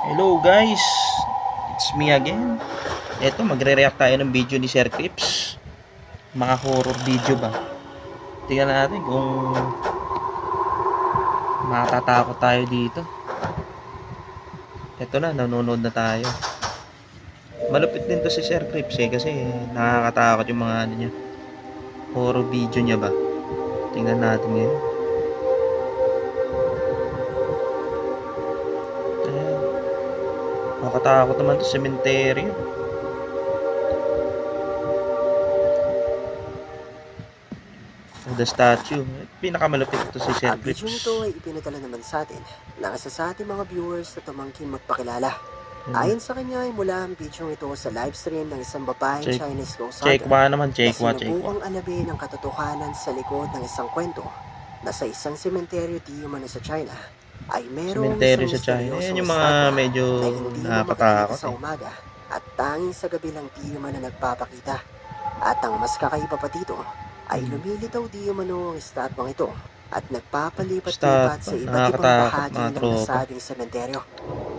Hello guys, it's me again. Eto, magre-react tayo ng video ni Sir Crips. Mga horror video ba? Tingnan natin kung matatakot tayo dito. Eto na, nanonood na tayo. Malupit din to si Sir Crips kasi nakakatakot yung mga ano niya. Horror video niya ba? Tingnan natin ngayon. Ayan. Nakakatakot naman to, cemetery. The statue. Pinakamalupit ito si Sir Ang video Crips. nito ay ipinadala naman sa atin ng isa sa ating mga viewers na tumangkin magpakilala. Ayon sa kanya ay mula ang video ito sa livestream ng isang babaeng Chinese ghost hunter naman, na sinubukang alamin ang katotohanan sa likod ng isang kwento na sa isang sementeryo di umano sa China ay merong isang misteryosong yung mga estatwa medyo na hindi mo makikita nakakatakot sa umaga at tanging sa gabi lang di umano nagpapakita. At ang mas kakaiba pa dito ay lumilitaw di umano ang estatwang ito at nagpapalipat-lipat sa iba't ibang bahagi ng nasabing sementeryo.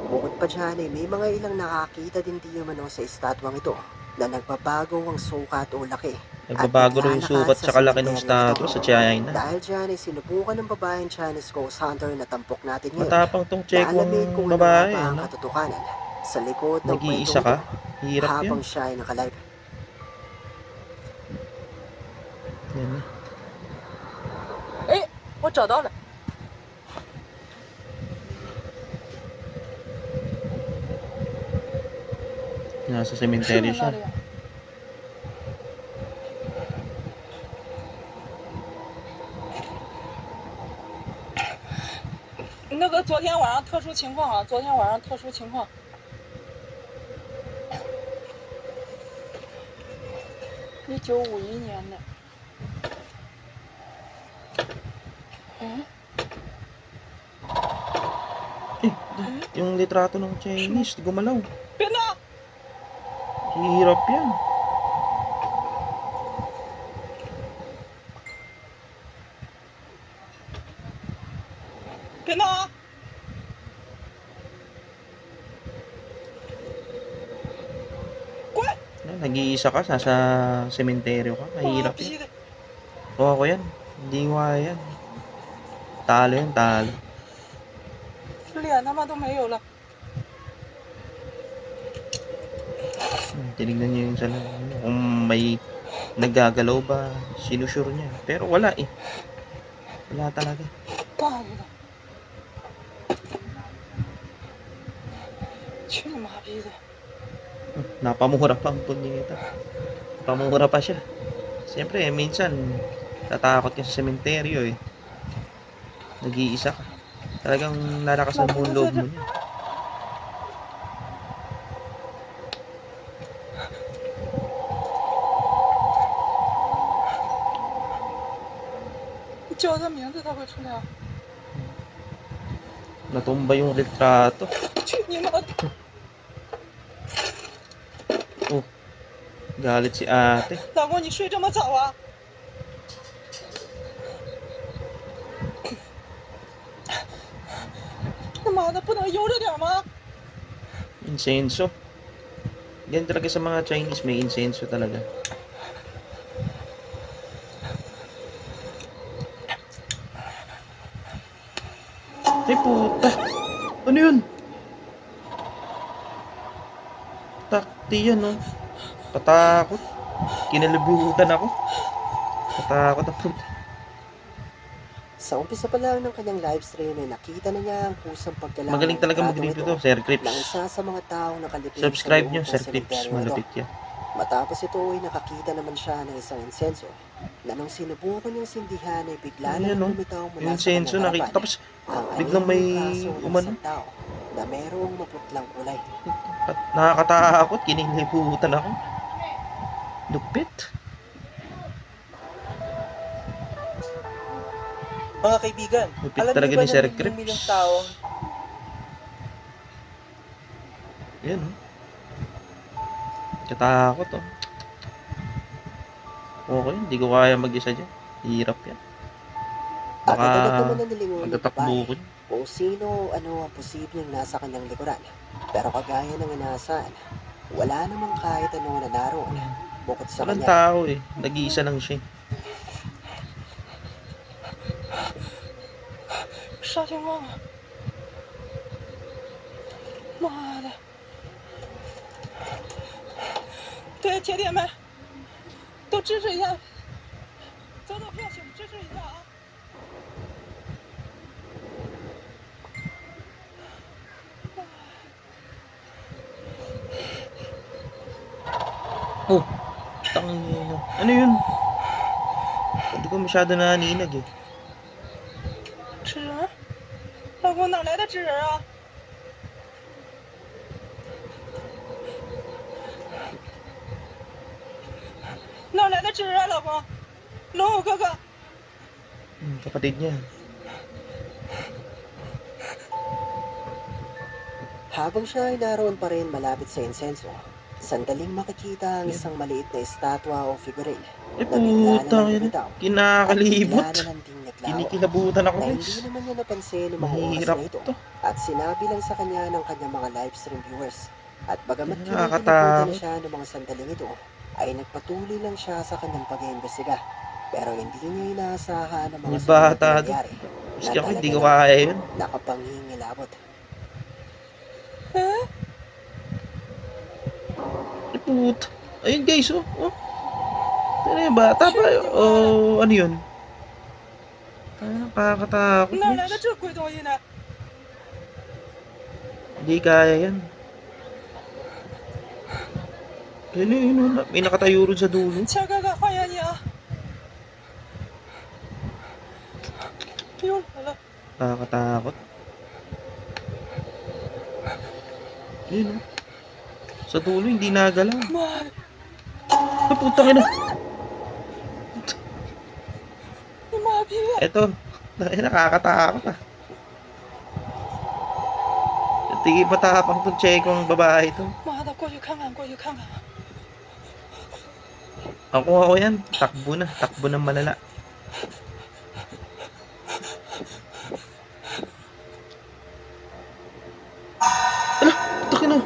Bukod pa dyan ay may mga ilang nakakita din di umano sa estatwang ito na nagbabago ang sukat o laki. Nagbabago rin yung sukat sa laki ng statwa sa China. Dahil dyan ay sinubukan ng babaeng Chinese ghost hunter na tampok natin ngayon. Matapang tong Alamin kung babae, ano ang katotohanan sa likod ng Nag-iisa kwentong ka? ito Hirap habang yan. siya ay nakalive. Yan. 我找到了。 Nasa cemetery siya. 那个昨天晚上特殊情况啊，昨天晚上特殊情况。1951年的。嗯。 Yung litrato ng Chinese, gumalaw. 别闹！ Hirap yan. Nag-iisa ka, nasa sementeryo ka, mahirap yan. O ako yan, hindi ko kaya yan. Talo yan, talo. 脸他妈都没有了。 Tinignan niyo yung salamin niya. Kung may naggagalaw ba, sinusure niya. Pero wala eh. Wala talaga. 大爷的！去你妈逼的！ Napamura pa ang punyeta. Napamura pa siya. Siyempre, minsan, tatakot ka sa sementeryo eh. Nag-iisa ka. Talagang lalakasan mo ang loob mo niya. Natumba yung litrato. Oh, galit si ate. 老公，你睡这么早啊？他妈的，不能悠着点吗？ Insenso. Yan talaga sa mga Chinese, may insenso talaga. Ay puta! Ano yun? Takti yan, no? Katakot. Kinalibutan ako. Katakot ang puta. Sa umpisa pa lang ng kanyang livestream ay nakita na niya ang kusang paggalang. Magaling talaga mag-review to, Sir Crips. Ng isa sa mga taong nakalipin Subscribe sa nyo, loob Sir ng Crips. sementeryo Malapit ito. yan. Matapos ito ay nakakita naman siya ng isang insenso na nung sinubukan niyang sindihan ay bigla na lumitaw mula sa insenso, kanyang nakita. harapan Tapos ang biglang may anino ng umano. isang tao na merong maputlang kulay. At nakakatakot, kinilibutan ako. Lupit. Mga kaibigan, Lupit alam talaga niyo ba ni Sir na Crips. milyong taong Yan, oh. Katakot, oh. Okay, hindi ko kaya mag-isa dyan. Hirap yan. At Baka agad naman na nilingon ng magtatakbo babae ko. kung sino ano ang posibleng nasa kanyang likuran. Pero kagaya ng inaasahan, wala namang kahit ano na naroon bukod sa Walang kanya. tao eh. Nag-iisa lang siya. 啥情况啊？妈的！对，铁铁们，都支持一下，走走票，请支持一下啊！ Oh, tangina. Ano yun? Hindi ko masyado naninag eh. 纸人？老公哪来的纸人啊？哪来的纸人啊，老公？龙武哥哥， Kapatid niya. Habang siya ay naroon pa rin malapit sa insenso, sandaling makikita ang isang maliit na estatwa o figurine Eh na bigla puta, na lang yun. lumitaw at Kinakalibot. bigla na lang ding naglaho. Kinikilabutan ako Na guys. hindi naman niya napansin ng mga oras Mahirap na ito to. at sinabi lang sa kanya ng kanyang mga live stream viewers. At bagamat Nakakatakot. kinikilabutan na siya ng mga sandaling ito, ay nagpatuloy lang siya sa kanyang pag-iimbestiga. Pero hindi niya inaasahan ang mga May sumunod bata na doon. nangyari Maski ako, hindi talaga ko kaya yun. nakapangingilabot. 嗯， Eh puta. Ayun guys, oh. Oh. Ano yung bata pa? Oh, ano yun? Nakakatakot 哪来的 guys. 这鬼东西呢？ Hindi kaya yan. Ano yun? May nakatayo rin sa dulo. 强哥哥，欢迎你啊！又来了， Nakakatakot. Yun, oh. Sa dulo, hindi nagalaw. 妈的！ Ay, putang ina. 你妈逼！ Eto. Nakakatakot ah. Tingin matapang tong Chekong babae to. 妈的，过去看看，过去看看。 Ako yan. Takbo na. Takbo ng malala. Ala! Takin na.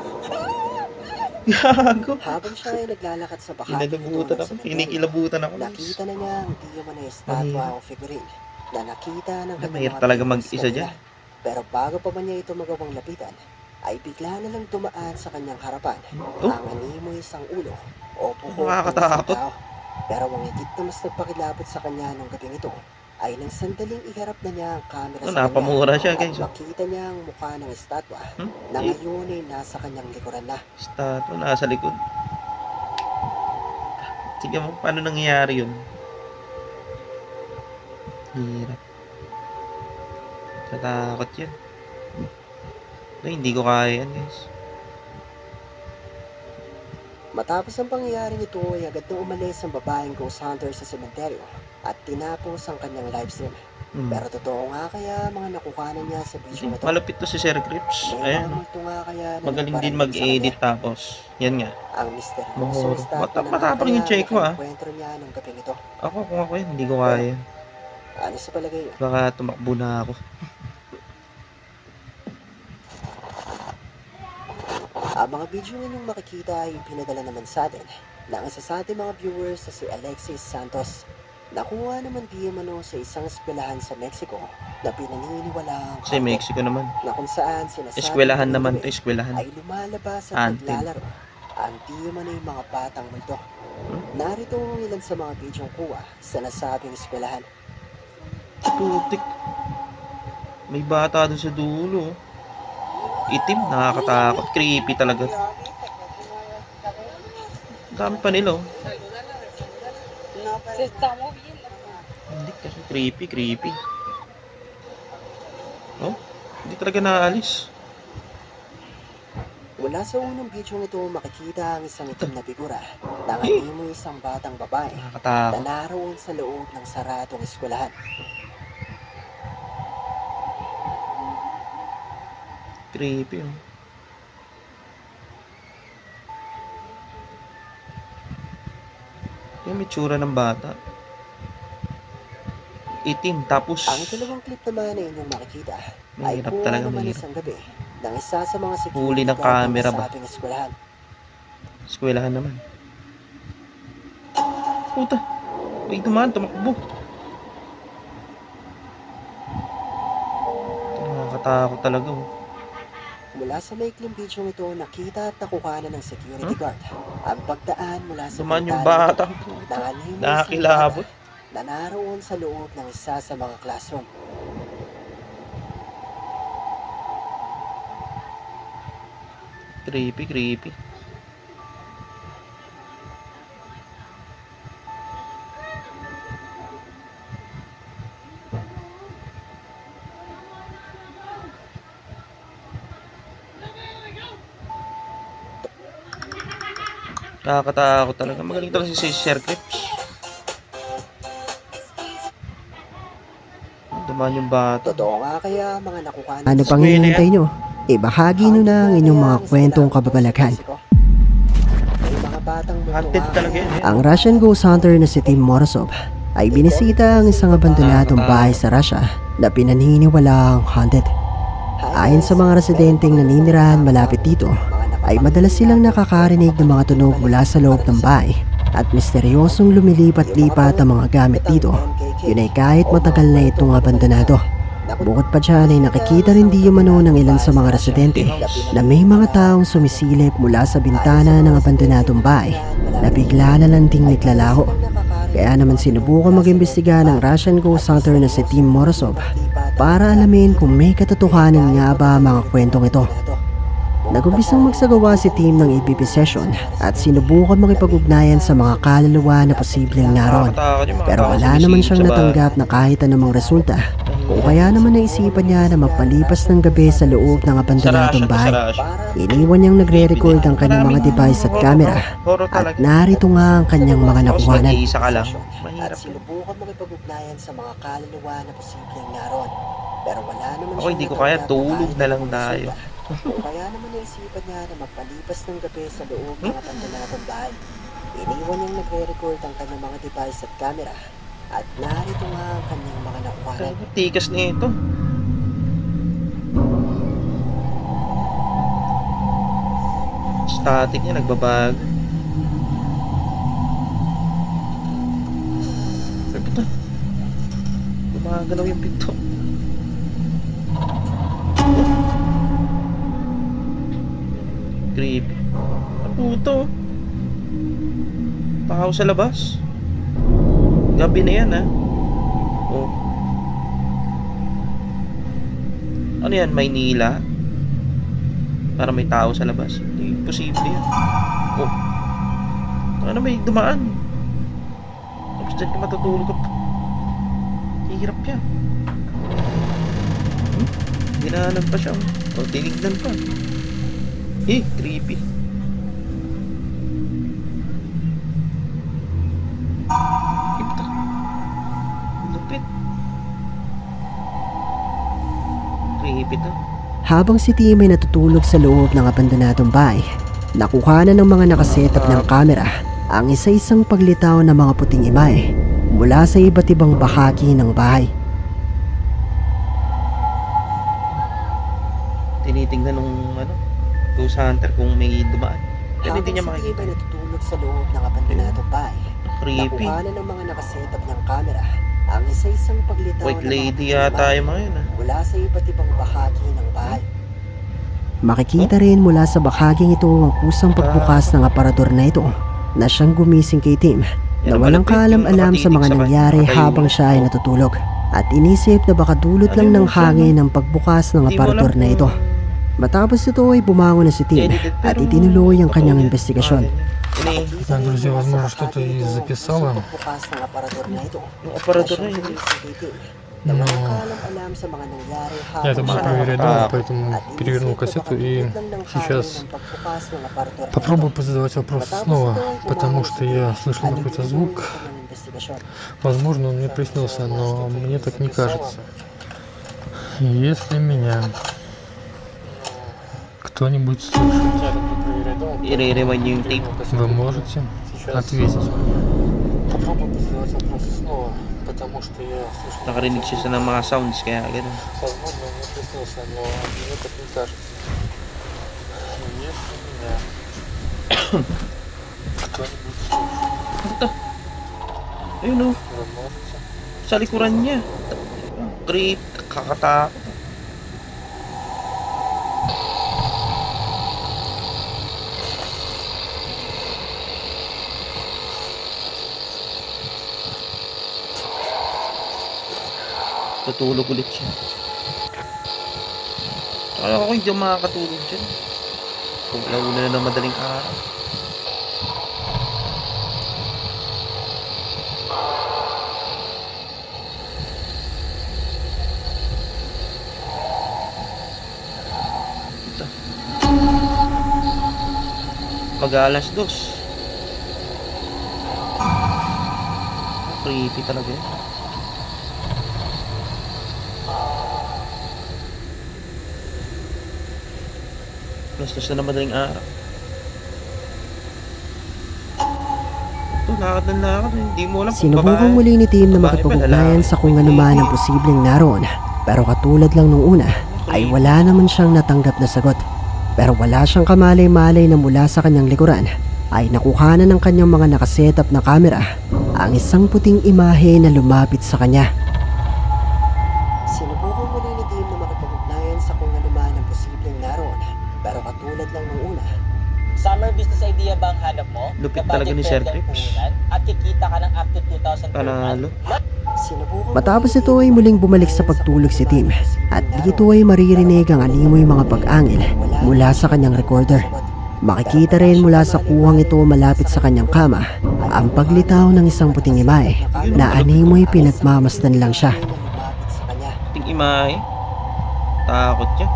Gago. Habang siya ay naglalakad sa bahagi Kinilabutan ako. Kinikilabutan ako. nakita na niya ang di man na estatwa o figurine na nakita ng kanyang Mahirap mga talaga viewers mag-isa kanina. dyan. Pero bago pa man niya ito magawang lapitan, ay bigla na lang dumaan sa kanyang harapan Oh. ang animoy isang ulo o buhok ng Nakakatakot. isang tao. Pero ang higit na mas nagpakilabot sa kanya nung gabing ito ay nang sandaling iharap na niya ang camera Oh, sa kanya napamura siya at guys. Oh. makita niya ang mukha ng estatwa Hmm? na ngayon ay nasa kanyang likuran na. Statue nasa likod. Sige mo, paano nangyayari yun? Hirap. Tatakot yun. Ay, hindi ko kaya yan guys. Matapos ang pangyayaring ito ay agad na umalis ang babaeng ghost hunter sa sementeryo at tinapos ang kanyang livestream. Pero totoo nga kaya mga nakukanan niya sa video na ito. Malapit to si Sir Crips. May Ayan. mga multo nga kaya na Magaling din nagparating sa mag-edit kanya. tapos. Yan nga. Ang misteryoso Mahoro. estatwa na Matapang yung check ko, ah. kwento niya nung gabing ito. Ako, kung ako yan, hindi ko kaya. Ano sa palagay niyo? Baka tumakbo na ako. Ang mga video ninyong makikita ay pinadala naman sa atin ng isa sa ating mga viewers na si Alexis Santos. Nakuha naman di mano sa isang eskwelahan sa Mexico na pinaniniwala ang Kasi Mexico naman. na kung saan sinasabi Eskwelahan ng naman gabi to, eskwelahan. ay lumalabas at Antin. naglalaro ang di mano'y mga batang multo. Narito ang ilan sa mga bidyong kuha sa nasabing eskwelahan. Putik. May bata doon sa dulo. Itim, nakakatakot. Creepy talaga. Ang dami pa nila, oh. Se está moviendo. Hindi kasi creepy. Oh, hindi talaga naalis. Mula sa unang bidyong ito makikita ang isang itim na figura na mo isang batang babae na Nakakatakot. naroon sa loob ng saradong eskwelahan. Creepy, oh. Yung may tsura ng bata. itim. Tapos, Ang ikalawang clip naman na inyong makikita ay mahirap kuha talaga, naman mahirap. isang gabi ng isa sa mga Huli security ng guard ng camera ba? nasabing eskwelahan. Eskwelahan naman. Puta. May dumaan, tumakbo. Nakakatakot talaga, oh. Mula sa maikling video ito, nakita at nakuha na ng security guard ang pagdaan mula sa Dumaan yung bintana bata. nito ng animo sa Nakakilabot. bata na naroon sa loob ng isa sa mga classroom. Creepy, creepy. Nakakatakot talaga. Magaling talaga si Sir Crips. Dumaan yung bata. Totoo nga kaya mga nakuha na Ano pang hinihintay nyo? Ibahagi nyo na ang inyong mga kwentong kababalaghan. May mga batang Haunted talaga yan, eh. Ang Russian ghost hunter na si Tim Morozov ay binisita ang isang abandonadong bahay sa Russia na pinaniniwalaang haunted. Ayon sa mga residenteng naninirahan malapit dito, ay madalas silang nakakarinig ng mga tunog mula sa loob ng bahay at misteryosong lumilipat-lipat ang mga gamit dito. Yun ay kahit matagal na itong abandonado. Bukod pa dyan ay nakikita rin di umano ng ilan sa mga residente na may mga taong sumisilip mula sa bintana ng abandonadong bahay na bigla na lang ding niglalaho. Kaya naman sinubukan mag-imbestiga ng Russian ghost hunter na si Tim Morozov para alamin kung may katotohanan nga ba ang mga kwentong ito. Nagumpisang magsagawa si Tim ng EVP session at sinubukan makipag-ugnayan sa mga kaluluwa na posibleng naroon. Nakakatakot yung mga Pero tao wala sumisilip naman sa siyang bahay. natanggap na kahit anumang resulta. Kung kaya naman naisipan niya na magpalipas ng gabi sa loob ng abandonadong bahay. Iniwan niyang nagre-record ang kanyang mga device at camera. Horror At talaga. narito nga ang kanyang mga Tapos nakuhanan. mag-iisa ka lang. At Mahirap. sinubukan makipag-ugnayan sa mga kaluluwa na posibleng naroon. Pero wala naman Ako siyang hindi ko kaya, natanggap tulog kahit na lang anumang tayo. resulta. Kung kaya naman naisipan niya na magpalipas ng gabi sa loob ng abandonadong bahay. Iniwan niyang nagre-record ang kanyang mga device at camera. At narito nga ang kanyang mga nakuhanan. Tikas na ito. Static niya, nagbabago. Ay, puta. Gumagalaw yung pinto. Creepy. Ang puto. Tao sa labas. Gabi na yan, ha? Oh. Ano yan? Maynila? Para may tao sa labas. Hindi posible yan. Oh. Ano may dumaan? Tapos dyan ka matutulog ka. Hirap yan. Dinanan pa siya. O, tinignan pa. Creepy. Ito. Lupit. Creepy to. Habang si Tim ay natutulog sa loob ng abandonadong bahay, nakuha na ng mga nakasetup ng kamera ang isa-isang paglitaw ng mga puting imahe mula sa iba't ibang bahagi ng bahay. Tinitingnan nung ghost hunter kung may dumaan. Pero hindi niya Habang si Tim makikita. ay natutulog sa loob ng abandonadong bahay. Creepy. Nakuha na ng mga nakasetup ng camera ang isa-isang paglitaw White ng mga lady puting yata imahe yung mga yun, ha? mula sa iba't ibang bahagi ng bahay. Makikita rin mula sa bahaging ito ang kusang pagbukas ng aparador na ito na siyang gumising kay Tim na Yan, walang malapit yung kaalam-alam sa mga nakatitig sa nangyari kanya. habang siya ay natutulog at inisip na baka dulot Ano lang ng yun siya, hangin ang pagbukas ng Hindi mo alam aparador na kung ito. Matapos ito ay bumangon na si Tim edited, at pero itinuloy ang kanyang totoo yan. investigasyon. Ini, Так, друзья, возможно, что-то и записала, Pagbukas ng aparador na ito. yung aparador na Na yun. siyang gumising kay Tim na но walang kaalam-alam sa mga nangyari я habang это буду siya проверять А, дома, поэтому at перевернул inisip na кассету baka и dulot lang ng hangin сейчас ang pagbukas ng aparador na попробую ito. позадавать вопросы Matapos снова, ito ay потому bumangon что si я Tim слышал at какой-то itinuloy звук. ang kanyang investigasyon. Возможно, он мне приснился, но мне так не кажется. Если меня кто-нибудь слышит, I-rewind niyo yung tape. вы можете ответить мне. потому что я слышал... Nakarinig siya ng mga sounds, kaya ganun. Возможно, мне приснился, но мне так не кажется. Нет, у меня. Кто-нибудь слышит? Ano to? Ayun o, Возможно. sa likuran niya. Creep, kakatakot. Tutulog ulit siya. Akala ko hindi makakatulog dyan. Kung launa na ng madaling araw. Ito. Mag-alas 2. Creepy talaga yun. Plus na madaling araw. Ito, lakad ng lakad. Hindi mo alam kung Sinubukang babae. muli ni Tim na Babae ba, makipag-ugnayan lalaki? sa kung ano man ang posibleng naroon. Pero katulad lang nung una, ay wala naman siyang natanggap na sagot. Pero wala siyang kamalay-malay na mula sa kanyang likuran ay nakuhanan ng kanyang mga nakasetap na kamera ang isang puting imahe na lumapit sa kanya. Sinubukang muli ni Tim na makipag-ugnayan sa kung ano man ang posibleng naroon. Pero katulad lang nung una, Summer business idea ba ang hanap mo? Lupit Na talaga ni Sir budget-friendly ang Trips. puhunan At kikita ka ng up to 2,000 per Panalo. month. matapos ito ay muling bumalik sa pagtulog si Tim at dito ay maririnig ang animoy mga pag-angil mula sa kanyang recorder. Makikita rin mula sa kuwang ito malapit sa kanyang kama ang paglitaw ng isang puting imahe na animoy pinagmamasdan lang siya. Ting imahe. Takot siya.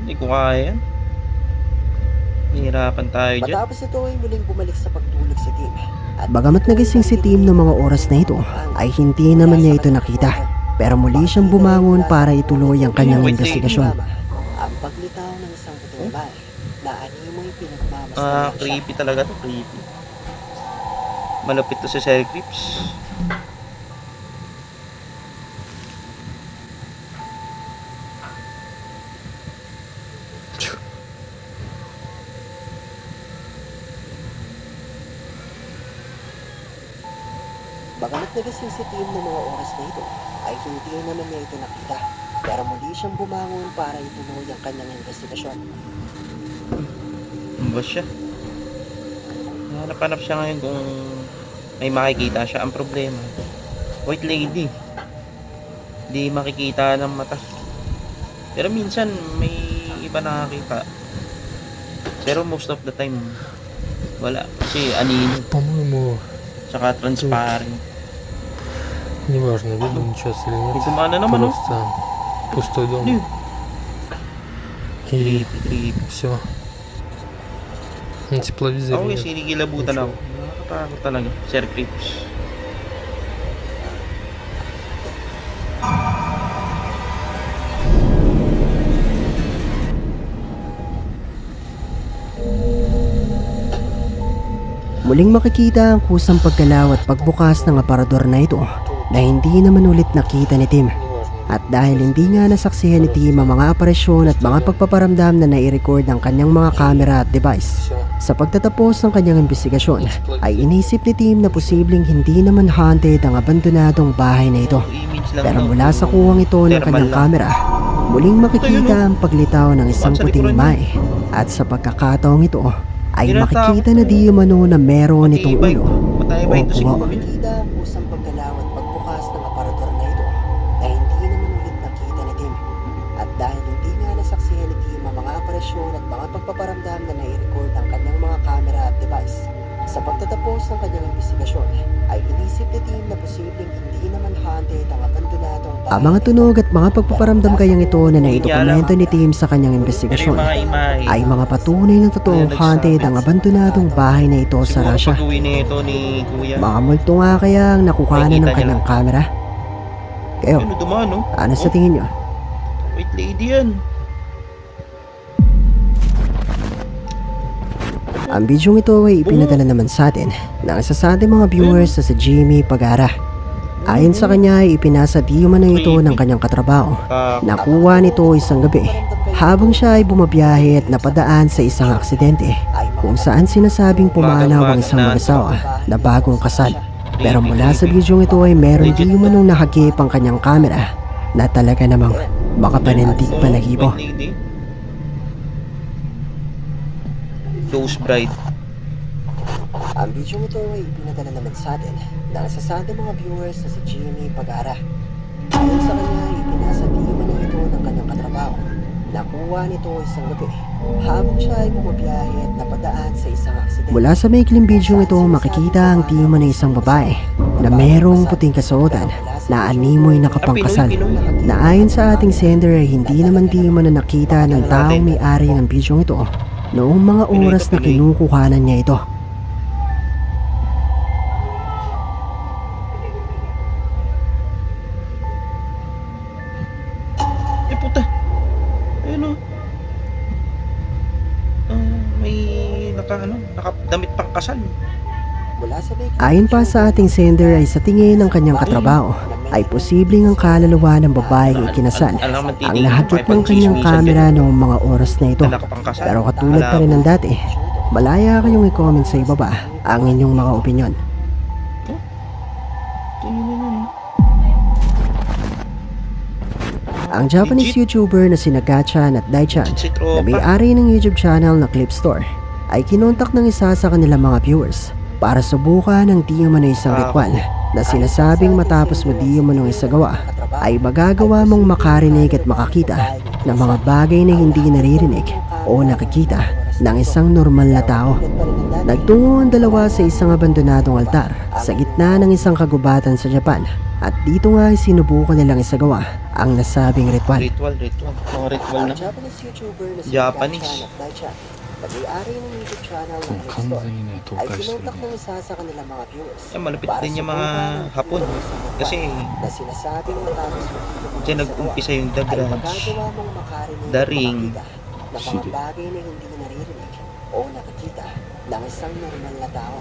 Hindi ko kaya yan. Hihirapan tayo dyan. Matapos ito ay muling bumalik sa pagtulog si Tim. At bagamat nagising si Tim noong mga oras na ito, ay hindi naman niya ito nakita. Pero muli siyang bumangon para ituloy ang kanyang investigasyon. Ang paglitaw ng isang puting imahe na animoy pinagmamasdan Creepy talaga to. Creepy. Malapit to sa Sir Crips. Bagamat nagising si Tim noong mga oras na ito, ay hindi naman niya ito nakita. Pero muli siyang bumangon para ituloy ang kanyang investigasyon. Ano ba siya? Hanap-hanap siya ngayon kung may makikita siya. Ang problema, white lady. Hindi makikita ng mata. Pero minsan may iba nakakita. Pero most of the time wala. Kasi anino. По-моему, Tsaka transparent. неважно, видно сейчас или May нет. gumana naman, oh. Просто пустой дом. Yun. И Creepy, creepy. все. На тепловизоре Ako нет. sinigilabutan ako. Nakakatakot talaga. Sir Crips. Muling makikita ang kusang pagkalaw at pagbukas ng aparador na ito na hindi naman ulit nakita ni Tim. Неважно. At dahil hindi nga nasaksihan ni Tim ang mga aparisyon at mga pagpaparamdam na nai-record ng kanyang mga camera at device, Все. sa pagtatapos ng kanyang investigasyon, ay inisip ni Tim na posibleng hindi naman haunted ang abandonadong bahay na ito. Image lang Pero daw. mula sa kuwang ito ng Thermal kanyang lang. camera, muling makikita Ito yun, ang paglitaw ng isang Sa puting likuran imahe. At sa pagkakataong ito, ay Tinatakot makikita na ko di umano na meron itong Matibay. ulo Matibay o ito si kuwa. Kuya. Makikita ang kusang paggalaw at pagbukas ng aparador na ito na hindi naman ulit nakita ni Tim. At dahil hindi nga nasaksihan ni Tim ang mga aparisyon at mga pagpaparamdam na nai-record ang kanyang mga camera at device, sa pagtatapos ng kanyang investigasyon, ay inisip ni Tim na posibleng hindi naman haunted ang abandonadong bahay. Ang mga tunog at mga pagpaparamdam kayang ito na naidokumento ni Tim sa kanyang Pero investigasyon yung mga imahe. ay mga patunay ng totoong haunted ang abandonadong bahay na ito sa Siguro Russia. pag-uwi na ito ni Kuya. Mga multo nga kaya ang nakukuhanan ng Nakikita niya kanyang camera. Kayo, Ano dumaan, no? ano sa tingin nyo? White lady yan. Ang bidyong ito ay ipinadala naman sa atin ng isa sa ating mga viewers na si Jimmy Pagara. Ayon sa kanya ay ipinasa di umano ito ng kanyang katrabaho. Nakuha nito isang gabi habang siya ay bumabiyahe at napadaan sa isang aksidente kung saan sinasabing pumanaw ang isang mag-asawa na bagong kasal. Pero mula sa bidyong ito ay meron di umanong nakagip ang kanyang camera na talaga namang makapanindig balahibo. Ghost Bride. Ang bidyong ito ay ipinadala naman sa atin ng isa sa ating mga viewers na si Jimmy Pagara. Ayon sa kanya ay ipinasa di umano ito ng kanyang katrabaho. Nakuha nito isang gabi habang siya ay bumabiyahe at napadaan sa isang aksidente. Mula sa maikling bidyong ito makikita ang di umano isang babae na merong puting kasuotan na animoy nakapangkasal. Na ayon sa ating sender ay hindi naman di umano nakita ng taong may-ari ng bidyong ito noong mga oras na kinukuhanan niya ito. Eh puta. Ayun o. May nakadamit pang kasal. Mula sa may Ayon pa sa ating sender ay sa tingin ng kanyang katrabaho ay posibleng ang kaluluwa ng babaeng ikinasal ang nahagip ng kanyang camera noong mga oras na ito. Pero katulad pa rin ng dati, malaya kayong i-comment sa ibaba ang inyong mga opinyon. Ang Japanese YouTuber na sina Gachan at Daichan Si na Tropa. may-ari ng YouTube channel na Clip Store ay kinontak ng isa sa kanilang mga viewers para subukan ang di umano isang ritual na sinasabing matapos mo di umano isagawa ay magagawa mong makarinig at makakita ng mga bagay na hindi naririnig o nakikita ng isang normal na tao. Nagtungo ang dalawa sa isang abandonadong altar sa gitna ng isang kagubatan sa Japan at dito nga ay sinubukan nilang isagawa ang nasabing ritual. Ritual. Mga ritual na. Ang Japanese YouTuber na si Japanese. Gachan at Daichan na may-ari ng YouTube channel ng 完 Clip Store 全にね倒 ay 壊してる kinontak ね ng isa sa kanilang mga viewers Eh, malapit para din yung mga subukan ang Hapon. di umano isang ritual Kasi na sinasabing matapos mo diyan nag-umpisa yung The ay Grudge. magagawa mong makarinig The at Ring. makakita ng mga bagay na hindi naririnig o nakikita ng isang normal na tao.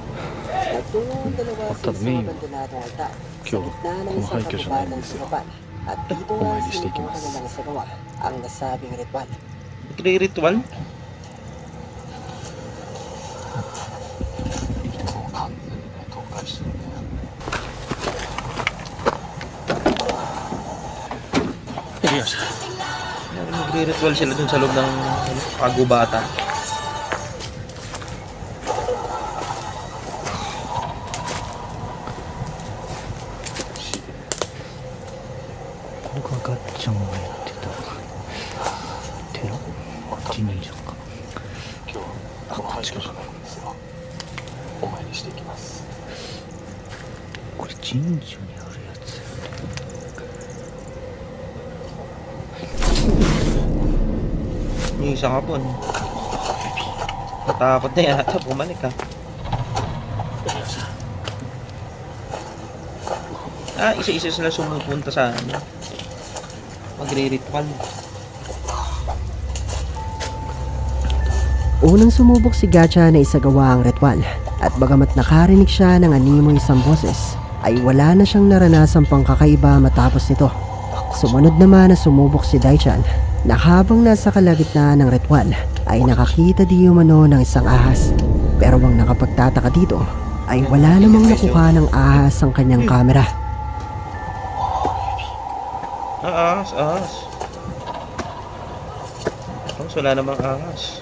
Nagtungo ang dalawa sa isang Main. abandonadong altar sa 今日 gitna ng この isang 廃墟じゃないん kagubatan です sa よ Japan at ditoお nga 参りしていきま sinubukan す nilang isagawa ang nasabing ritual. Nagre-ritual? 完全にね倒壊してるね Nagre-ritual sila dun sa loob ng kagubatan. Yung isang hapon. Natakot na yata, bumalik ka. Isa-isa sila sumupunta sa magre-ritual. Unang sumubok si Gacha na isagawa ang ritual at bagamat nakarinig siya ng animoy isang boses ay wala na siyang naranasang pangkakaiba matapos nito. Sumunod naman na sumubok si Daichan na habang nasa kalagitnaan ng ritual ay nakakita di umano ng isang ahas. Pero ang nakapagtataka dito ay wala namang nakuha ng ahas ang kanyang kamera. Ahas. Wala namang ahas.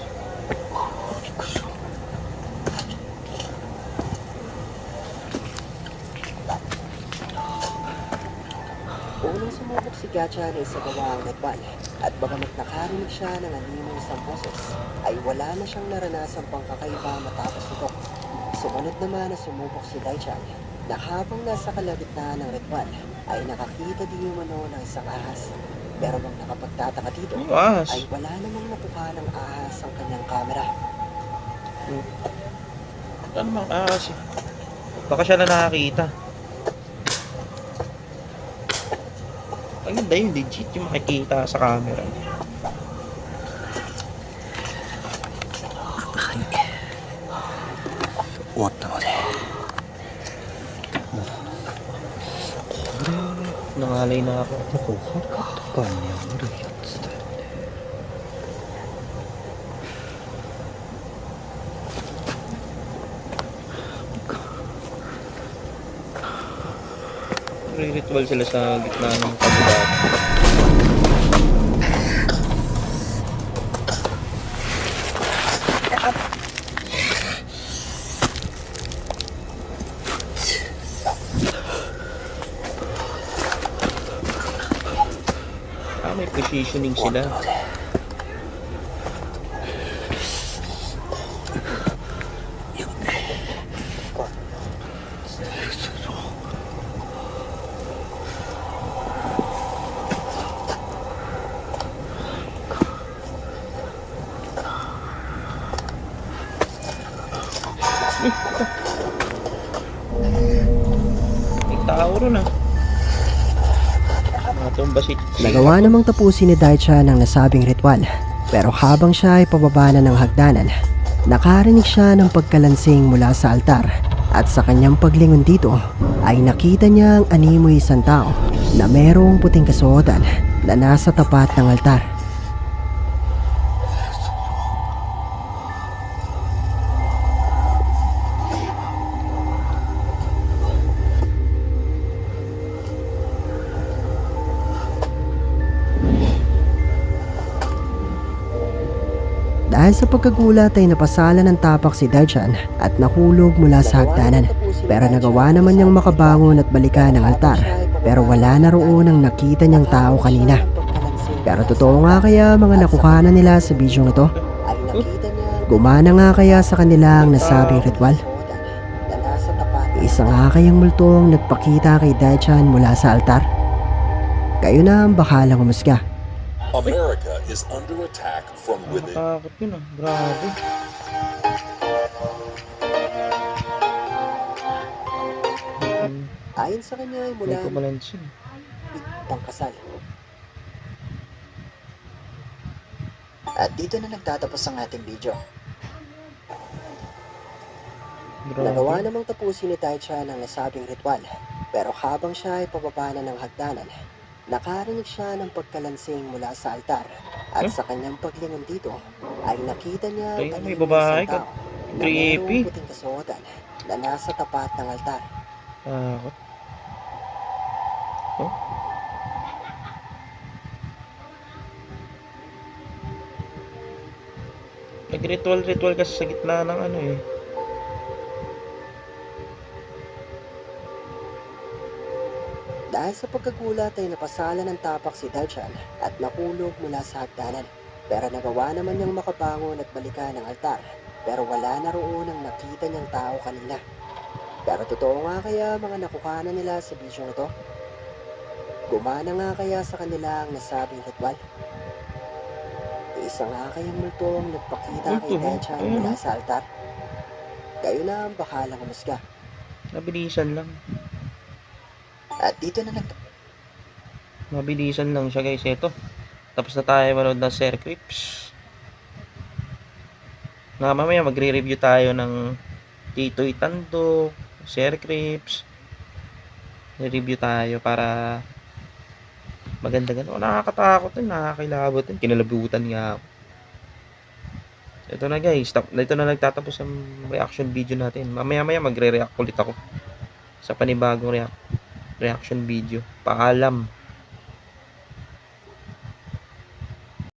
Unang sumubok si Gacha na isagawa ang ritual at bagamat nakarinig siya ng animoy isang boses ay wala na siyang naranasang pangkakaiba matapos ito. Sumunod naman na sumubok si Daichan na habang nasa kalagitnaan ng ritual ay nakakita di umano ng isang ahas. Pero ang nakapagtataka dito Yung ahas. ay wala namang nakuha ng ahas ang kanyang kamera. Wala namang ahas eh. Baka siya na nakakita. Maganda yung legit yung makikita sa camera. Nangalay na ako. Ritual sila sa gitna ng kagulat. May positioning sila. May tao ron ah. Matumba si Nagawa namang tapusin ni Daicha ng nasabing ritual. Pero habang siya ay pababa na ng hagdanan, nakarinig siya ng pagkalansing mula sa altar. At sa kanyang paglingon dito, ay nakita niya ang animoy isang tao na merong puting kasuotan na nasa tapat ng altar. Dahil sa pagkagulat ay napasala ng tapak si Daichan at nahulog mula sa hagdanan. Pero nagawa naman niyang makabangon at balikan ang altar. Pero wala na roon ang nakita niyang tao kanina. Pero totoo nga kaya mga nakuhanan nila sa bidyong ito? Gumana nga kaya sa kanila ang nasabing ritual? Isa nga kayang multong nagpakita kay Daichan mula sa altar? Kayo na ang bakalang humusga. America is under attack from within. Takot yun ah. Grabe. Ayon sa kanya ay May mula kumalansin. pangkasal. At dito na nagtatapos ang ating video. Nagawa Grabe. namang tapusin ni Daicha ng nasabing ritual. Pero habang siya ay pababa na ng hagdanan, nakarinig siya ng pagkalansing mula sa altar. At sa kanyang paglingon dito, ay nakita niya Ay, ang may animoy babae isang ka. tao na Creepy. merong puting kasuotan na nasa tapat ng altar. Takot. Oh? Nag-ritual kasi sa gitna ng ano eh. Dahil sa pagkagulat ay napasala ng tapak si Daichan at nahulog mula sa hagdanan. Pero nagawa naman niyang makabangon at balikan ang altar. Pero wala na roon ang nakita niyang tao kanina. Pero totoo nga kaya mga nakuhanan nila sa bidyong ito? Gumana nga kaya sa kanila ang nasabing ritual? Isa nga kayang multong nagpakita kay Multo, Daichan ayun, mula oh. sa altar? Kayo na ang bakalang humusga. Nabilisan lang. At dito na Mabilisan lang siya guys. Ito. Tapos na tayo manood ng Sir Crips. Nga mamaya magre-review tayo ng Titoy Tando, Sir Crips. Review tayo para maganda gano'n. Nakakatakot din, nakakilabot din. Kinalabutan nga ako. Ito na guys. Ito na nagtatapos ang reaction video natin. Mamaya magre-react ulit ako sa panibagong reaction video. Paalam.